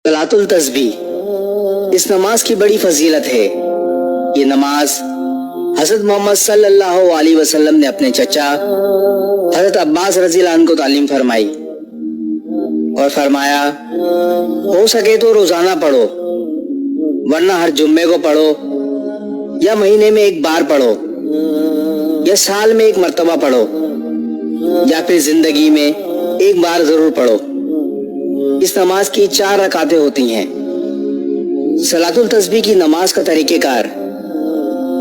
सलातुल तस्बीह, इस नमाज की बड़ी फजीलत है। ये नमाज हज़रत मोहम्मद सल्लल्लाहु अलैहि वसल्लम ने अपने चचा हज़रत अब्बास रज़ियल्लाहु अन्हु को तालीम फरमाई और फरमाया, हो सके तो रोज़ाना पढ़ो, वरना हर जुम्मे को पढ़ो, या महीने में एक बार पढ़ो, या साल में एक मर्तबा पढ़ो, या फिर जिंदगी में एक बार जरूर पढ़ो। इस नमाज की 4 रकातें होती हैं। सलातुल तस्बीह की नमाज का तरीक़ेकार,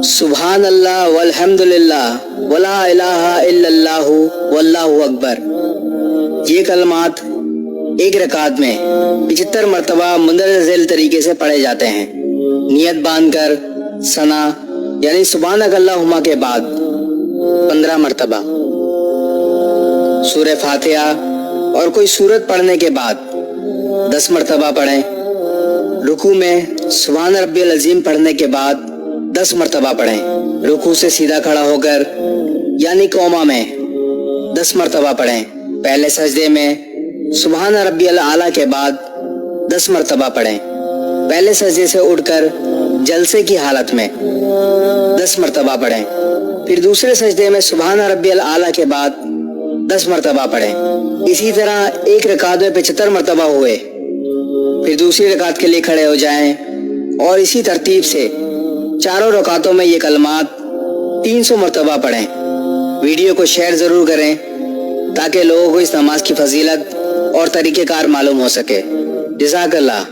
सुभान अल्लाह वल्हम्दुलिल्लाह वला इलाहा इल्लल्लाहु वल्लाहु अकबर, ये कलमात एक रकात में 75 मरतबा मुंदरज़िल तरीके से पढ़े जाते हैं। नियत बांधकर सना यानी सुभानक अल्लाहुम्मा के बाद 15 मरतबा, सूरह फातिहा और कोई सूरत पढ़ने के बाद 10 मरतबा पढ़ें। रुकू में सुभान रब्बियल अज़ीम पढ़ने के बाद 10 मरतबा पढ़ें। रुकू से सीधा खड़ा होकर यानी कौमा में 10 मरतबा पढ़ें। पहले सजदे में सुभान रब्बियल आला के बाद 10 मरतबा पढ़ें। पहले सजदे से उठकर जलसे की हालत में 10 मरतबा पढ़ें। फिर दूसरे सजदे में सुभान रब्बियल आला के बाद 10 मरतबा पढ़ें। इसी तरह एक रकात में 75 मरतबा हुए, फिर दूसरी रकात के लिए खड़े हो जाएं और इसी तरतीब से चारों रकातों में ये कलमात 300 मरतबा पढ़ें। वीडियो को शेयर ज़रूर करें ताकि लोगों को इस नमाज की फजीलत और तरीक़ेकार मालूम हो सके। जज़ाकल्लाह।